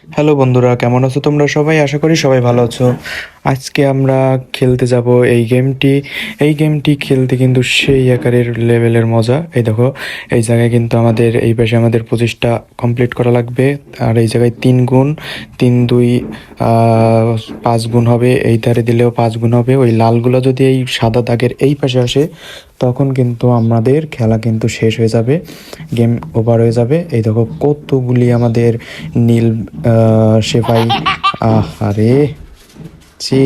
Hello বন্ধুরা, কেমন আছো তোমরা সবাই? আশা করি সবাই ভালো আছো। আজকে আমরা খেলতে যাব এই গেমটি খেলতে কিন্তু সেই আকারের লেভেলের মজা। এই দেখো, এই জায়গায় কিন্তু এই পাশে আমাদের 25টা কমপ্লিট করা লাগবে। আর এই জায়গায় 3 গুণ, 3 2 5 গুণ হবে। এই ধারে দিলেও 5 গুণ হবে। ওই লালগুলো যদি এই সাদা দাগের এই পাশে আসে, তখন কিন্তু আমাদের খেলা কিন্তু শেষ হয়ে যাবে, গেম ওভার হয়ে যাবে। এই দেখো কতগুলি আমাদের নীল সেপাই। আরে ছি,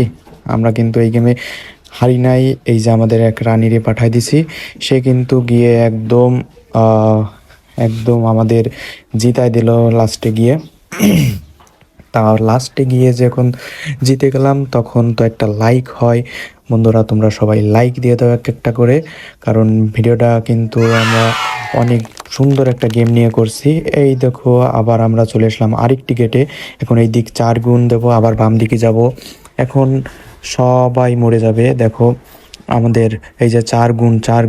আমরা কিন্তু এই গেমে হারি নাই। এই যে আমাদের এক রানীরে পাঠাই দিছি, সে কিন্তু গিয়ে একদম একদম আমাদের জিতাই দিল লাস্টে গিয়ে। তা লাস্টে গিয়ে যখন জিতে গেলাম, তখন তো একটা লাইক হয়। বন্ধুরা, তোমরা সবাই লাইক দিয়ে দাও এক একটা করে, কারণ ভিডিওটা কিন্তু আমরা অনেক সুন্দর একটা গেম নিয়ে করছি। এই দেখো, আবার আমরা চলে আসলাম আরেকটি গেটে। এখন এই দিক 4 গুণ দেবো, আবার বাম দিকে যাব। এখন সবাই মরে যাবে। দেখো আমাদের এই যে 4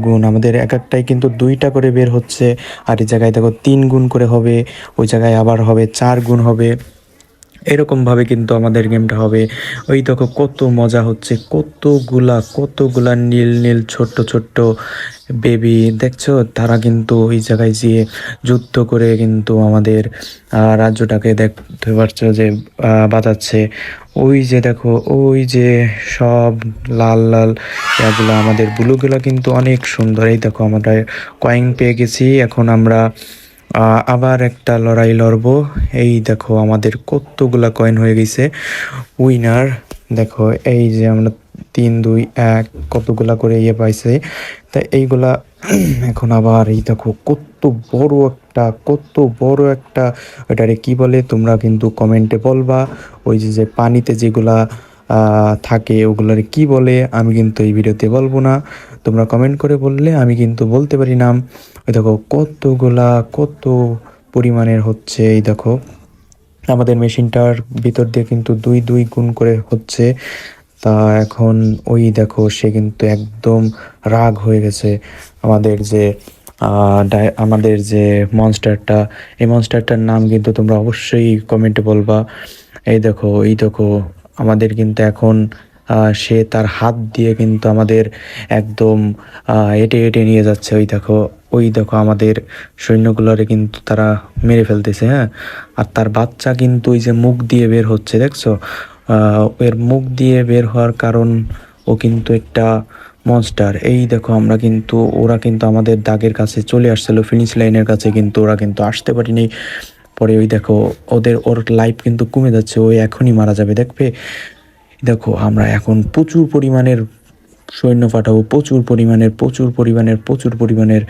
গুণ আমাদের এক একটাই কিন্তু 2টা করে বের হচ্ছে। আর এই জায়গায় দেখো 3 গুণ করে হবে, ওই জায়গায় আবার হবে 4 গুণ হবে। এরকমভাবে কিন্তু আমাদের গেমটা হবে। ওই দেখো কত মজা হচ্ছে, কতগুলা নীল নীল ছোট্ট ছোট্ট বেবি দেখছো, তারা কিন্তু ওই জায়গায় যেয়ে যুদ্ধ করে কিন্তু আমাদের রাজ্যটাকে দেখতে পারছো যে বাঁচাচ্ছে। ওই যে দেখো, ওই যে সব লাল লাল এগুলো, আমাদের ব্লুগুলো কিন্তু অনেক সুন্দর। এই দেখো আমরা কয়েন পেয়ে গেছি। এখন আমরা আবার একটা লড়াই লড়বো। এই দেখো আমাদের কতগুলা কয়েন হয়ে গেছে। উইনার দেখো, এই যে আমরা 3 2 1 কতগুলা করে পাইছে। তা এইগুলা এখন আবার এই দেখো কত বড় একটা ওটারে কি বলে, তোমরা কিন্তু কমেন্টে বলবা। ওই যে যে পানিতে যেগুলা থাকে ওগুলারে কি বলে, আমি কিন্তু এই ভিডিওতে বলবো না। তোমরা কমেন্ট করে বললে আমি কিন্তু বলতে পারি নাম। ওই দেখো কত পরিমাণের হচ্ছে। এই দেখো আমাদের মেশিনটার ভিতর দিয়ে কিন্তু 2 2 গুণ করে হচ্ছে। তা এখন ওই দেখো সে কিন্তু একদম রাগ হয়ে গেছে। আমাদের যে আমাদের যে মনস্টারটা, এই মনস্টারটার নাম কিন্তু তোমরা অবশ্যই কমেন্টে বলবা। এই দেখো আমাদের কিন্তু এখন সে তার হাত দিয়ে কিন্তু আমাদের একদম এঁটে এঁটে নিয়ে যাচ্ছে। ওই দেখো আমাদের সৈন্যগুলোরে কিন্তু তারা মেরে ফেলতেছে, হ্যাঁ। আর তার বাচ্চা কিন্তু ওই যে মুখ দিয়ে বের হচ্ছে, দেখছো? এর মুখ দিয়ে বের হওয়ার কারণ ও কিন্তু একটা মনস্টার। এই দেখো আমরা কিন্তু, ওরা কিন্তু আমাদের দাগের কাছে চলে আসছিল, ফিনিশ লাইনের কাছে, কিন্তু ওরা কিন্তু আসতে পারেনি। পরে ওই দেখো ওর লাইফ কিন্তু কমে যাচ্ছে, ও এখনই মারা যাবে দেখবে। দেখো আমরা এখন প্রচুর পরিমাণের সৈন্য পাঠাবো, প্রচুর পরিমাণের।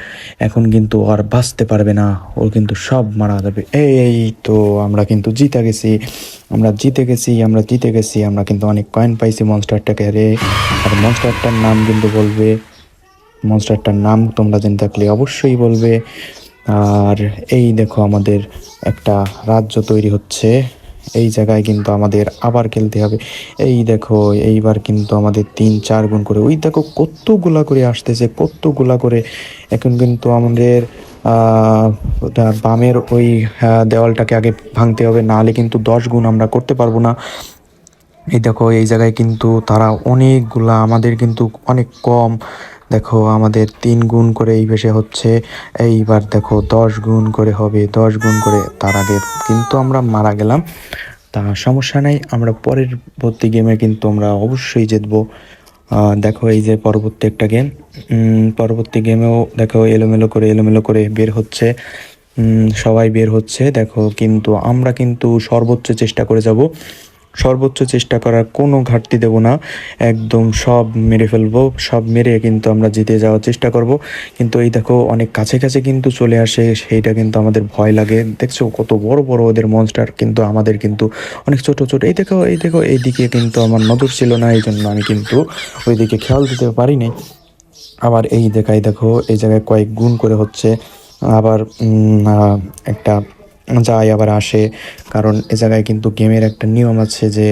এখন কিন্তু আর বাঁচতে পারবে না, ওর কিন্তু সব মারা যাবে। এই তো আমরা কিন্তু জিতে গেছি। আমরা কিন্তু অনেক কয়েন পাইছি মনস্টারটাকে রে। আর মনস্টারটার নাম তোমরা জেনে থাকলে অবশ্যই বলবে। আর এই দেখো আমাদের একটা রাজ্য তৈরি হচ্ছে। এই জায়গায় কিন্তু আমাদের আবার খেলতে হবে। এই দেখো এইবার কিন্তু আমাদের 3 4 গুণ করে, ওই দেখো কতগুলা করে আসতেছে, কতগুলা করে। এখন কিন্তু আমাদের ওটা বামের ওই দেওয়ালটাকে আগে ভাঙতে হবে, নাহলে কিন্তু 10 গুণ আমরা করতে পারবো না। এই দেখো এই জায়গায় কিন্তু তারা অনেকগুলা, আমাদের কিন্তু অনেক কম। দেখো আমাদের 3 গুণ করে এই বেশে হচ্ছে। এইবার দেখো 10 গুণ করে হবে, 10 গুণ করে। তার আগে কিন্তু আমরা মারা গেলাম। তা সমস্যা নাই, আমরা পরবর্তী গেমে কিন্তু আমরা অবশ্যই জিতবো। দেখো এই যে পরবর্তী একটা গেম, পরবর্তী গেমেও দেখো এলোমেলো করে বের হচ্ছে। সবাই বের হচ্ছে দেখো, কিন্তু আমরা কিন্তু সর্বোচ্চ চেষ্টা করার কোনো ঘাটতি দেব না। একদম সব মেরে ফেলবো, সব মেরে কিন্তু আমরা জিতে যাওয়ার চেষ্টা করব। কিন্তু এই দেখো অনেক কাছে কাছে কিন্তু চলে আসে, সেইটা কিন্তু আমাদের ভয় লাগে। দেখছো কত বড় বড় ওদের মনস্টার, কিন্তু আমাদের কিন্তু অনেক ছোট ছোট। এই দেখো এইদিকে কিন্তু আমার নজর ছিল না, এই জন্য আমি কিন্তু ওইদিকে খেয়াল দিতে পারিনি। আবার দেখো এই জায়গায় কয়েক গুণ করে হচ্ছে। আবার একটা যায় আবার আসে, কারণ এ জায়গায় কিন্তু গেমের একটা নিয়ম আছে যে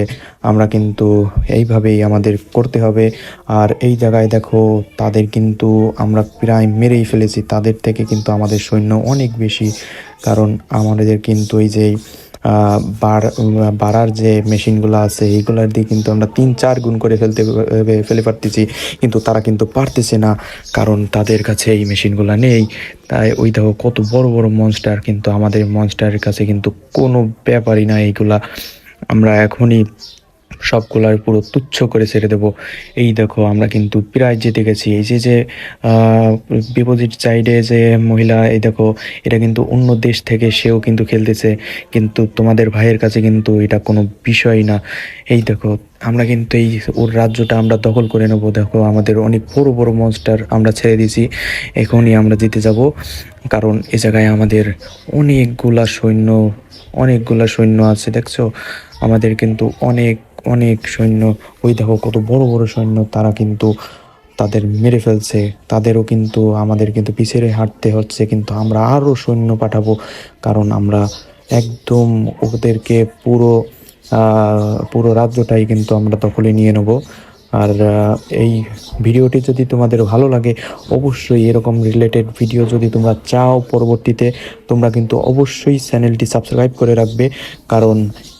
আমরা কিন্তু এইভাবেই আমাদের করতে হবে। আর এই জায়গায় দেখো তাদের কিন্তু আমরা প্রায় মেরেই ফেলেছি, তাদের থেকে কিন্তু আমাদের সৈন্য অনেক বেশি। কারণ আমাদের কিন্তু এই যে বাড়ার যে মেশিনগুলো আছে এইগুলার দিয়ে কিন্তু আমরা 3-4 গুণ করে ফেলে পারতেছি, কিন্তু তারা কিন্তু পারতেছে না, কারণ তাদের কাছে এই মেশিনগুলো নেই। তাই ওই দেখো কত বড় বড় মনস্টার, কিন্তু আমাদের মনস্টারের কাছে কিন্তু কোনো ব্যাপারই না এইগুলা। আমরা এখনই সবগুলার পুরো তুচ্ছ করে ছেড়ে দেব। এই দেখো আমরা কিন্তু প্রায় জিতে গেছি। এই যে যে বিপরীত সাইডে যে মহিলা, এই দেখো এটা কিন্তু অন্য দেশ থেকে সেও কিন্তু খেলতেছে, কিন্তু তোমাদের ভাইয়ের কাছে কিন্তু এটা কোনো বিষয় না। এই দেখো আমরা কিন্তু এই ওর রাজ্যটা আমরা দখল করে নেব। দেখো আমাদের অনেক বড় বড় মনস্টার আমরা ছেড়ে দিছি, এখনই আমরা জিতে যাব, কারণ এ জায়গায় আমাদের অনেকগুলা সৈন্য আছে। দেখছো আমাদের কিন্তু অনেক অনেক সৈন্য। ওই দেখো কত বড় বড় সৈন্য, তারা কিন্তু তাদের মেরে ফেলছে, তাদেরও কিন্তু আমাদের কিন্তু পিছিয়ে হাঁটতে হচ্ছে, কিন্তু আমরা আরও সৈন্য পাঠাবো, কারণ আমরা একদম ওদেরকে পুরো রাজ্যটাই কিন্তু আমরা দখলে নিয়ে নেব। আর এই ভিডিওটি যদি তোমাদের ভালো লাগে, অবশ্যই এরকম রিলেটেড ভিডিও যদি তোমরা চাও পরবর্তীতে, তোমরা কিন্তু অবশ্যই চ্যানেলটি সাবস্ক্রাইব করে রাখবে, কারণ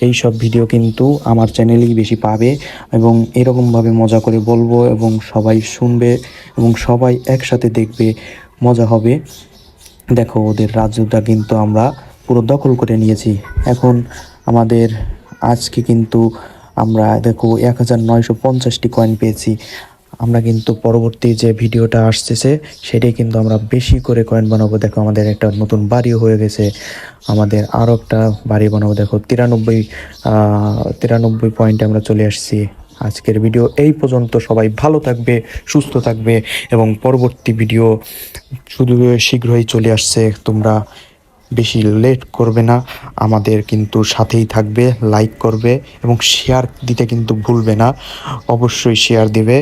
এই সব ভিডিও কিন্তু আমার চ্যানেলেই বেশি পাবে, এবং এরকমভাবে মজা করে বলবো এবং সবাই শুনবে এবং সবাই একসাথে দেখবে, মজা হবে। দেখো ওদের রাজ্যটা কিন্তু আমরা পুরো দখল করে নিয়েছি। এখন আমাদের আজকে কিন্তু আমরা দেখো 1950টি কয়েন পেয়েছি। আমরা কিন্তু পরবর্তী যে ভিডিওটা আসতেছে সেটাই কিন্তু আমরা বেশি করে কয়েন বানাবো। দেখো আমাদের একটা নতুন বাড়িও হয়ে গেছে, আমাদের আরও একটা বাড়ি বানাবো। দেখো 93 পয়েন্টে আমরা চলে আসছি। আজকের ভিডিও এই পর্যন্ত। সবাই ভালো থাকবে, সুস্থ থাকবে, এবং পরবর্তী ভিডিও শুধু শীঘ্রই চলে আসছে। তোমরা বেশি লেট করবে না, আমাদের কিন্তু সাথেই থাকবে, লাইক করবে এবং শেয়ার দিতে কিন্তু ভুলবে না, অবশ্যই শেয়ার দিবে।